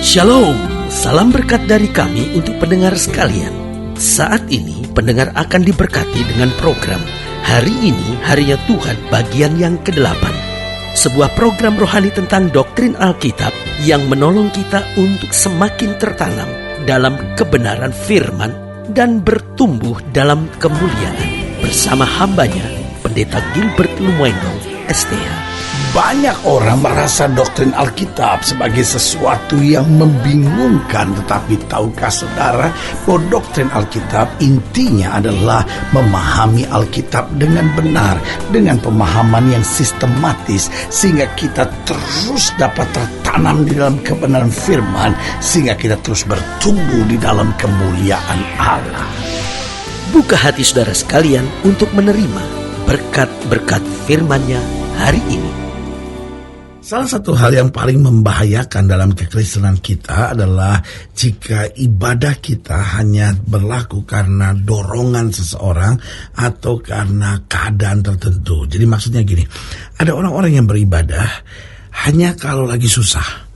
Shalom, salam berkat dari kami untuk pendengar sekalian. Saat ini pendengar akan diberkati dengan program Hari Ini Harinya Tuhan bagian yang ke-8. Sebuah program rohani tentang doktrin Alkitab yang menolong kita untuk semakin tertanam dalam kebenaran firman dan bertumbuh dalam kemuliaan. Bersama hambanya, Pendeta Gilbert Lumuendo, STH. Banyak orang merasa doktrin Alkitab sebagai sesuatu yang membingungkan. Tetapi tahukah saudara bahwa doktrin Alkitab intinya adalah memahami Alkitab dengan benar, dengan pemahaman yang sistematis, sehingga kita terus dapat tertanam di dalam kebenaran firman, sehingga kita terus bertumbuh di dalam kemuliaan Allah. Buka hati saudara sekalian untuk menerima berkat-berkat firman-Nya hari ini. Salah satu hal yang paling membahayakan dalam kekristenan kita adalah jika ibadah kita hanya berlaku karena dorongan seseorang atau karena keadaan tertentu. Jadi maksudnya gini, ada orang-orang yang beribadah hanya kalau lagi susah.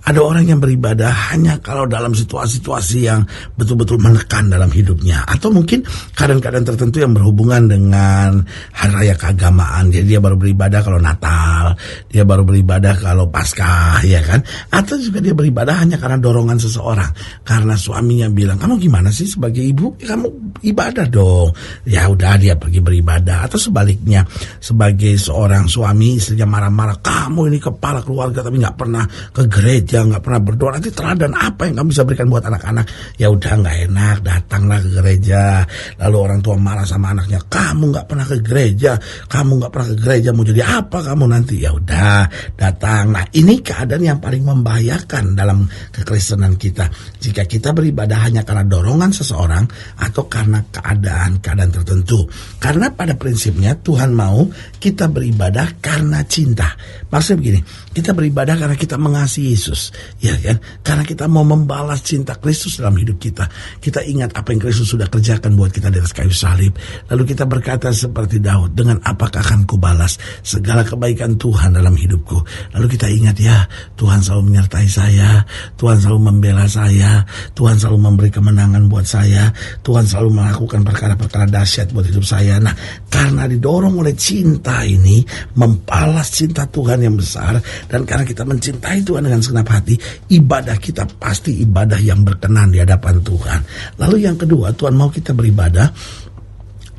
Ada orang yang beribadah hanya kalau dalam situasi-situasi yang betul-betul menekan dalam hidupnya. Atau mungkin keadaan-keadaan tertentu yang berhubungan dengan hari raya keagamaan. Jadi dia baru beribadah kalau Natal, dia baru beribadah kalau Paskah, ya kan? Atau juga dia beribadah hanya karena dorongan seseorang. Karena suaminya bilang, kamu gimana sih sebagai ibu? Ya, kamu ibadah dong. Ya udah, dia pergi beribadah. Atau sebaliknya, sebagai seorang suami, istrinya marah-marah, kamu ini kepala keluarga tapi gak pernah ke gereja, nggak pernah berdoa, nanti teladan apa yang kamu bisa berikan buat anak-anak? Ya udah, nggak enak, datanglah ke gereja. Lalu orang tua marah sama anaknya, kamu nggak pernah ke gereja, kamu nggak pernah ke gereja, mau jadi apa kamu nanti? Ya udah, datang. Nah, ini keadaan yang paling membahayakan dalam kekristenan kita. Jika kita beribadah hanya karena dorongan seseorang atau karena keadaan-keadaan tertentu. Karena pada prinsipnya Tuhan mau kita beribadah karena cinta. Maksudnya begini, kita beribadah karena kita mengasihi Yesus, ya kan? Karena kita mau membalas cinta Kristus dalam hidup kita. Kita ingat apa yang Kristus sudah kerjakan buat kita di atas kayu salib. Lalu kita berkata seperti Daud, dengan apakah akan kubalas segala kebaikan Tuhan dalam hidupku. Lalu kita ingat, ya, Tuhan selalu menyertai saya, Tuhan selalu membela saya, Tuhan selalu memberi kemenangan buat saya, Tuhan selalu melakukan perkara-perkara dahsyat buat hidup saya. Nah, karena didorong oleh cinta ini, membalas cinta Tuhan yang besar, dan karena kita mencintai Tuhan dengan segenap hati, ibadah kita pasti ibadah yang berkenan di hadapan Tuhan. Lalu yang kedua, Tuhan mau kita beribadah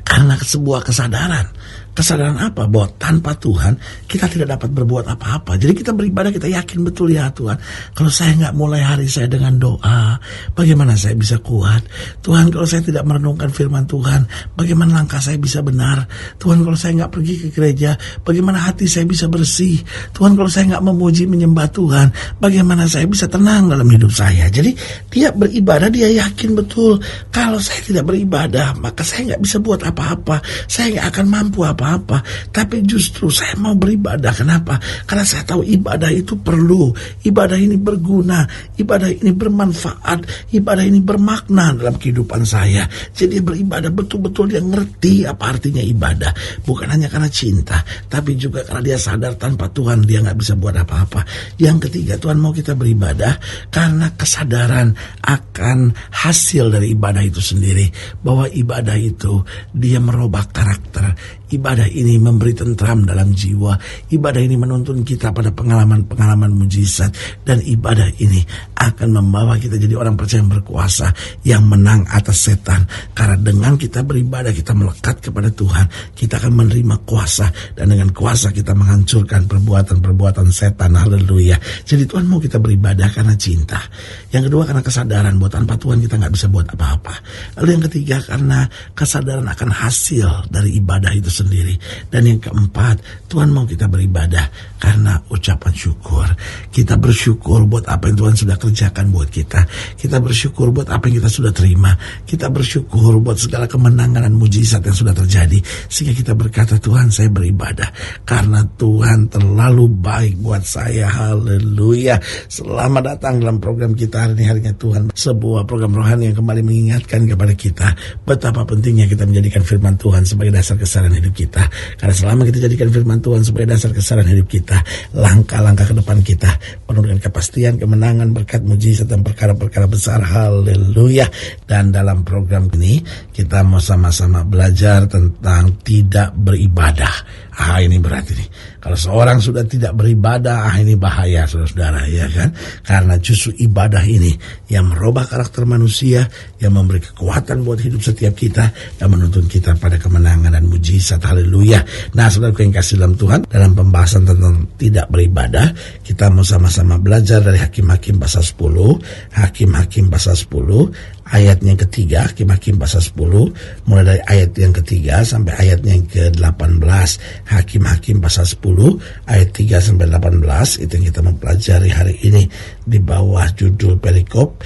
karena sebuah kesadaran. Kesadaran apa? Bahwa tanpa Tuhan kita tidak dapat berbuat apa-apa. Jadi kita beribadah, kita yakin betul, ya Tuhan, kalau saya nggak mulai hari saya dengan doa, bagaimana saya bisa kuat? Tuhan, kalau saya tidak merenungkan firman Tuhan, bagaimana langkah saya bisa benar? Tuhan, kalau saya nggak pergi ke gereja, bagaimana hati saya bisa bersih? Tuhan, kalau saya nggak memuji menyembah Tuhan, bagaimana saya bisa tenang dalam hidup saya? Jadi dia beribadah, dia yakin betul, kalau saya tidak beribadah maka saya nggak bisa buat apa-apa, saya nggak akan mampu apa-apa. Tapi justru saya mau beribadah. Kenapa? Karena saya tahu ibadah itu perlu, ibadah ini berguna, ibadah ini bermanfaat, ibadah ini bermakna dalam kehidupan saya. Jadi beribadah betul-betul dia ngerti apa artinya ibadah. Bukan hanya karena cinta, tapi juga karena dia sadar tanpa Tuhan dia gak bisa buat apa-apa. Yang ketiga, Tuhan mau kita beribadah karena kesadaran akan hasil dari ibadah itu sendiri. Bahwa ibadah itu dia merubah karakter. Ibadah ini memberi tentram dalam jiwa. Ibadah ini menuntun kita pada pengalaman-pengalaman mujizat. Dan ibadah ini akan membawa kita jadi orang percaya yang berkuasa, yang menang atas setan. Karena dengan kita beribadah, kita melekat kepada Tuhan, kita akan menerima kuasa. Dan dengan kuasa kita menghancurkan perbuatan-perbuatan setan. Haleluya. Jadi Tuhan mau kita beribadah karena cinta. Yang kedua, karena kesadaran bahwa tanpa Tuhan kita gak bisa buat apa-apa. Lalu yang ketiga, karena kesadaran akan hasil dari ibadah itu sendiri. Dan yang keempat, Tuhan mau kita beribadah karena ucapan syukur. Kita bersyukur buat apa yang Tuhan sudah kerjakan buat kita. Kita bersyukur buat apa yang kita sudah terima. Kita bersyukur buat segala kemenangan dan mujizat yang sudah terjadi. Sehingga kita berkata, Tuhan, saya beribadah karena Tuhan terlalu baik buat saya. Haleluya. Selamat datang dalam program kita hari ini, Harinya Tuhan. Sebuah program rohani yang kembali mengingatkan kepada kita betapa pentingnya kita menjadikan firman Tuhan sebagai dasar keseharian hidup hidup kita. Karena selama kita jadikan firman Tuhan sebagai dasar keselamatan hidup kita, langkah-langkah ke depan kita penuh dengan kepastian, kemenangan, berkat, mujizat, dan perkara-perkara besar. Haleluya. Dan dalam program ini kita mau sama-sama belajar tentang tidak beribadah. Ini berat ini. Kalau seorang sudah tidak beribadah, ini bahaya, saudara-saudara, ya kan? Karena justru ibadah ini yang merubah karakter manusia, yang memberi kekuatan buat hidup setiap kita, dan menuntun kita pada kemenangan dan mujizat. Haleluya. Nah, saudara yang kasih dalam Tuhan, dalam pembahasan tentang tidak beribadah, kita mau sama-sama belajar dari Hakim-Hakim pasal 10, Hakim-Hakim pasal 10, ayatnya yang ketiga, Hakim-Hakim pasal 10, mulai dari ayat yang ketiga sampai ayatnya yang ke-18. Hakim-Hakim pasal 10, ayat 3 sampai 18, itu yang kita mempelajari hari ini di bawah judul perikop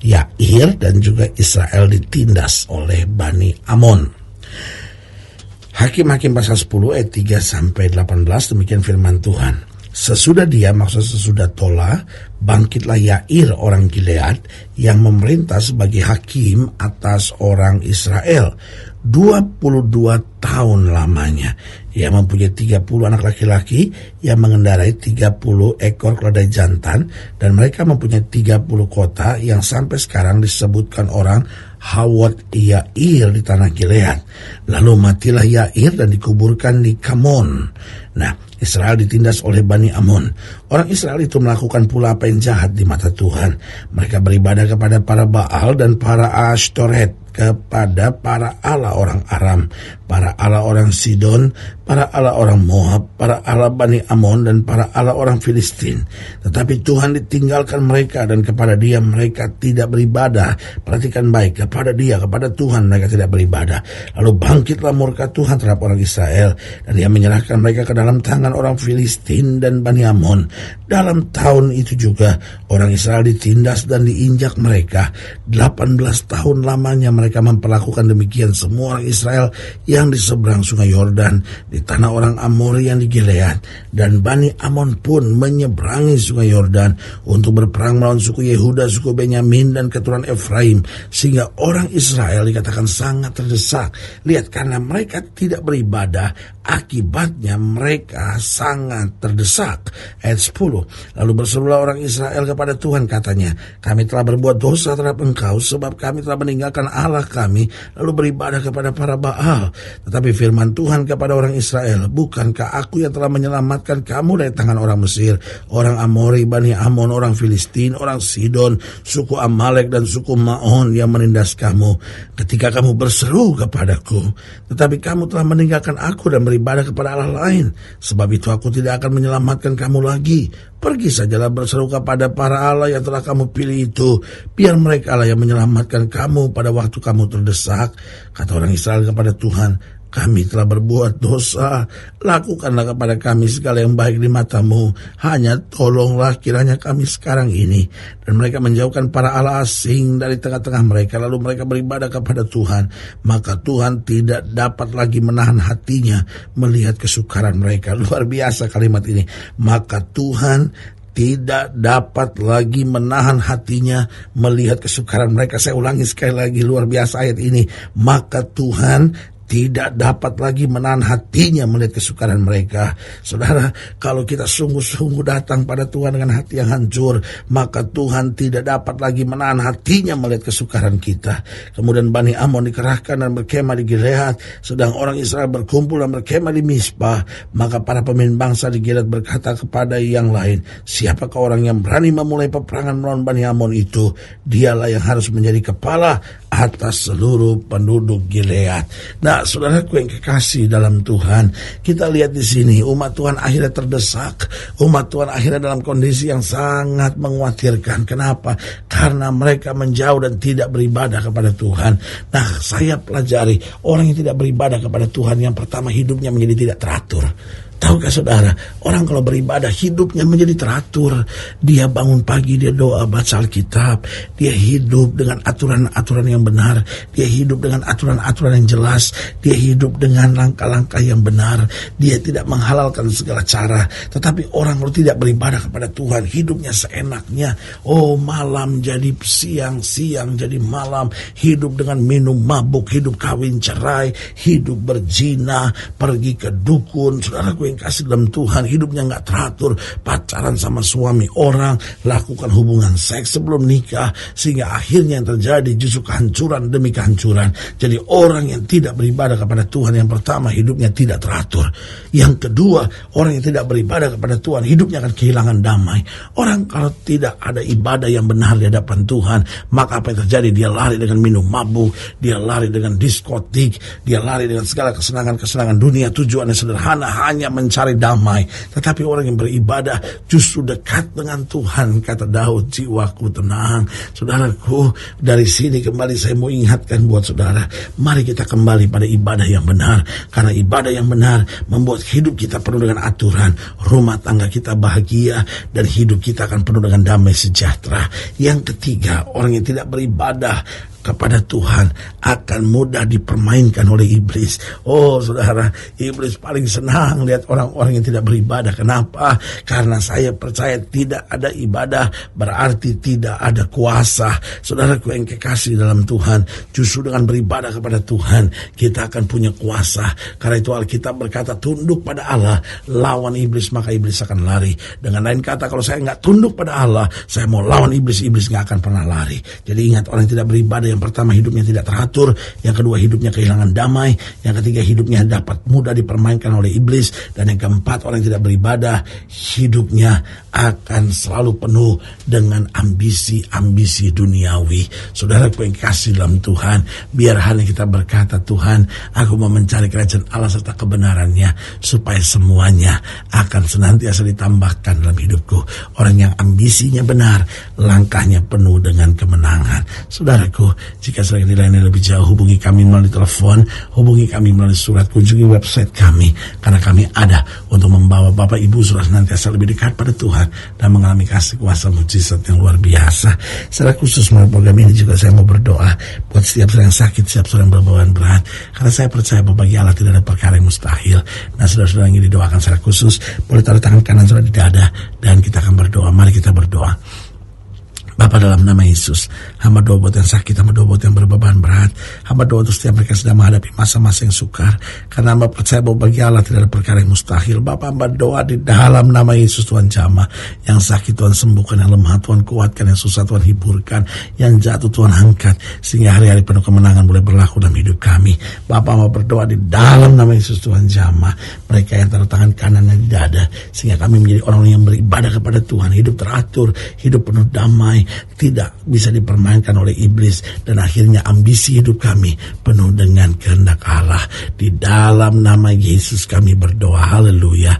Yair dan juga Israel ditindas oleh Bani Amon. Hakim-Hakim pasal 10 ayat 3 sampai 18, demikian firman Tuhan. Sesudah dia, maksud sesudah Tola, bangkitlah Yair orang Gilead yang memerintah sebagai hakim atas orang Israel 22 tahun lamanya. Ia mempunyai 30 anak laki-laki yang mengendarai 30 ekor keledai jantan, dan mereka mempunyai 30 kota yang sampai sekarang disebutkan orang Hawat Yair di tanah Gilead. Lalu matilah Yair dan dikuburkan di Kamon. Nah, Israel ditindas oleh Bani Amon. Orang Israel itu melakukan pula apa yang jahat di mata Tuhan. Mereka beribadah kepada para Baal dan para Ashtoret, kepada para Allah orang Aram, para Allah orang Sidon, para Allah orang Moab, para Allah Bani Amon, dan para Allah orang Filistin. Tetapi Tuhan ditinggalkan mereka, dan kepada Dia mereka tidak beribadah. Perhatikan baik, kepada Dia, kepada Tuhan mereka tidak beribadah. Lalu bangkitlah murka Tuhan terhadap orang Israel, dan Dia menyerahkan mereka ke dalam tangan orang Filistin dan Bani Amon. Dalam tahun itu juga orang Israel ditindas dan diinjak mereka. 18 tahun lamanya mereka memperlakukan demikian semua orang Israel yang di seberang sungai Yordan, di tanah orang Amori yang di Gilead. Dan Bani Amon pun menyeberangi sungai Yordan untuk berperang melawan suku Yehuda, suku Benyamin, dan keturunan Efraim, sehingga orang Israel dikatakan sangat terdesak. Lihat, karena mereka tidak beribadah, akibatnya mereka sangat terdesak. Ayat 10, lalu berserulah orang Israel kepada Tuhan, katanya, kami telah berbuat dosa terhadap Engkau, sebab kami telah meninggalkan Allah kami, lalu beribadah kepada para Baal. Tetapi firman Tuhan kepada orang Israel, bukankah aku yang telah menyelamatkan kamu dari tangan orang Mesir, orang Amori, Bani Amon, orang Filistin, orang Sidon, suku Amalek, dan suku Maon yang menindas kamu ketika kamu berseru kepadaku? Tetapi kamu telah meninggalkan aku dan beribadah kepada Allah lain. Sebab itu aku tidak akan menyelamatkan kamu lagi. Pergi sajalah berseru kepada para Allah yang telah kamu pilih itu. Biar mereka lah yang menyelamatkan kamu pada waktu kamu terdesak. Kata orang Israel kepada Tuhan, kami telah berbuat dosa. Lakukanlah kepada kami segala yang baik di matamu. Hanya tolonglah kiranya kami sekarang ini. Dan mereka menjauhkan para Allah asing dari tengah-tengah mereka. Lalu mereka beribadah kepada Tuhan. Maka Tuhan tidak dapat lagi menahan hatinya melihat kesukaran mereka. Luar biasa kalimat ini. Maka Tuhan tidak dapat lagi menahan hatinya melihat kesukaran mereka. Saya ulangi sekali lagi, luar biasa ayat ini. Maka Tuhan tidak dapat lagi menahan hatinya melihat kesukaran mereka. Saudara, kalau kita sungguh-sungguh datang pada Tuhan dengan hati yang hancur, maka Tuhan tidak dapat lagi menahan hatinya melihat kesukaran kita. Kemudian Bani Amon dikerahkan dan berkemah di Gilead, sedang orang Israel berkumpul dan berkemah di Mizpah. Maka para pemimpin bangsa di Gilead berkata kepada yang lain, siapakah orang yang berani memulai peperangan melawan Bani Amon itu? Dialah yang harus menjadi kepala atas seluruh penduduk Gilead. Nah, saudaraku yang kekasih dalam Tuhan, kita lihat di sini umat Tuhan akhirnya terdesak. Umat Tuhan akhirnya dalam kondisi yang sangat mengkhawatirkan. Kenapa? Karena mereka menjauh dan tidak beribadah kepada Tuhan. Nah, saya pelajari orang yang tidak beribadah kepada Tuhan, yang pertama hidupnya menjadi tidak teratur. Tahukah saudara, orang kalau beribadah hidupnya menjadi teratur. Dia bangun pagi, dia doa, baca Alkitab. Dia hidup dengan aturan-aturan yang benar. Dia hidup dengan aturan-aturan yang jelas. Dia hidup dengan langkah-langkah yang benar. Dia tidak menghalalkan segala cara. Tetapi orang kalau tidak beribadah kepada Tuhan, hidupnya seenaknya. Oh, malam jadi siang, siang jadi malam. Hidup dengan minum mabuk, hidup kawin cerai, hidup berzina, pergi ke dukun. Saudaraku yang kasih dalam Tuhan, hidupnya nggak teratur, pacaran sama suami orang, lakukan hubungan seks sebelum nikah, sehingga akhirnya yang terjadi justru kehancuran demi kehancuran. Jadi orang yang tidak beribadah kepada Tuhan, yang pertama hidupnya tidak teratur. Yang kedua, orang yang tidak beribadah kepada Tuhan, hidupnya akan kehilangan damai. Orang kalau tidak ada ibadah yang benar di hadapan Tuhan, maka apa yang terjadi? Dia lari dengan minum mabuk, dia lari dengan diskotik, dia lari dengan segala kesenangan-kesenangan dunia. Tujuannya sederhana, hanya mencari damai. Tetapi orang yang beribadah justru dekat dengan Tuhan. Kata Daud, jiwaku tenang. Saudaraku, dari sini kembali saya mau ingatkan buat saudara, mari kita kembali pada ibadah yang benar. Karena ibadah yang benar membuat hidup kita penuh dengan aturan, rumah tangga kita bahagia, dan hidup kita akan penuh dengan damai sejahtera. Yang ketiga, orang yang tidak beribadah kepada Tuhan akan mudah dipermainkan oleh iblis. Oh saudara, iblis paling senang lihat orang-orang yang tidak beribadah. Kenapa? Karena saya percaya tidak ada ibadah berarti tidak ada kuasa. Saudaraku yang kekasih dalam Tuhan, justru dengan beribadah kepada Tuhan kita akan punya kuasa. Karena itu Alkitab berkata, tunduk pada Allah, lawan iblis maka iblis akan lari. Dengan lain kata, kalau saya nggak tunduk pada Allah, saya mau lawan iblis, iblis nggak akan pernah lari. Jadi ingat, orang yang tidak beribadah, yang pertama hidupnya tidak teratur, yang kedua hidupnya kehilangan damai, yang ketiga hidupnya dapat mudah dipermainkan oleh iblis, dan yang keempat, orang yang tidak beribadah hidupnya akan selalu penuh dengan ambisi-ambisi duniawi. Saudaraku yang kasih dalam Tuhan, biar hanya kita berkata, Tuhan, aku mau mencari kerajaan Allah serta kebenarannya, supaya semuanya akan senantiasa ditambahkan dalam hidupku. Orang yang ambisinya benar, langkahnya penuh dengan kemenangan. Saudaraku, jika sedang dilayani lebih jauh, hubungi kami melalui telepon, hubungi kami melalui surat, kunjungi website kami, karena kami ada untuk membawa Bapak Ibu sudah senantiasa lebih dekat pada Tuhan dan mengalami kasih kuasa mujizat yang luar biasa. Secara khusus melalui program ini juga saya mau berdoa buat setiap orang yang sakit, setiap orang yang berbawaan berat, karena saya percaya bahwa bagi Allah tidak ada perkara yang mustahil. Nah, saudara-saudara yang ingin didoakan secara khusus, boleh taruh tangan kanan saudara di dada dan kita akan berdoa. Mari kita berdoa. Bapa, dalam nama Yesus, hamba doa buat yang sakit, hamba doa buat yang berbeban berat, hamba doa untuk setiap mereka sedang menghadapi masa-masa yang sukar, karena hamba percaya bahwa bagi Allah tidak ada perkara yang mustahil. Bapa, hamba doa di dalam nama Yesus, Tuhan jamah, yang sakit Tuhan sembuhkan, yang lemah Tuhan kuatkan, yang susah Tuhan hiburkan, yang jatuh Tuhan angkat, sehingga hari-hari penuh kemenangan boleh berlaku dalam hidup kami. Bapa, hamba berdoa di dalam nama Yesus, Tuhan jamah mereka yang taruh tangan kanannya di dada, sehingga kami menjadi orang yang beribadah kepada Tuhan, hidup teratur, hidup penuh damai, tidak bisa dipermainkan oleh iblis, dan akhirnya ambisi hidup kami penuh dengan kehendak Allah. Di dalam nama Yesus kami berdoa, haleluya,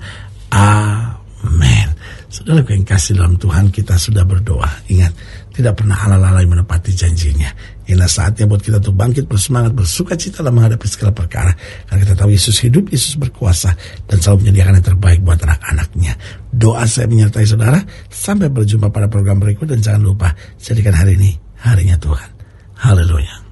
amin. Saudara yang kasih dalam Tuhan, kita sudah berdoa. Ingat, tidak pernah Allah lalai menepati janjinya. Inilah saatnya buat kita untuk bangkit, bersemangat, bersuka cita dalam menghadapi segala perkara. Karena kita tahu Yesus hidup, Yesus berkuasa, dan selalu menyediakan yang terbaik buat anak-anaknya. Doa saya menyertai saudara. Sampai berjumpa pada program berikut, dan jangan lupa, jadikan hari ini harinya Tuhan. Haleluya.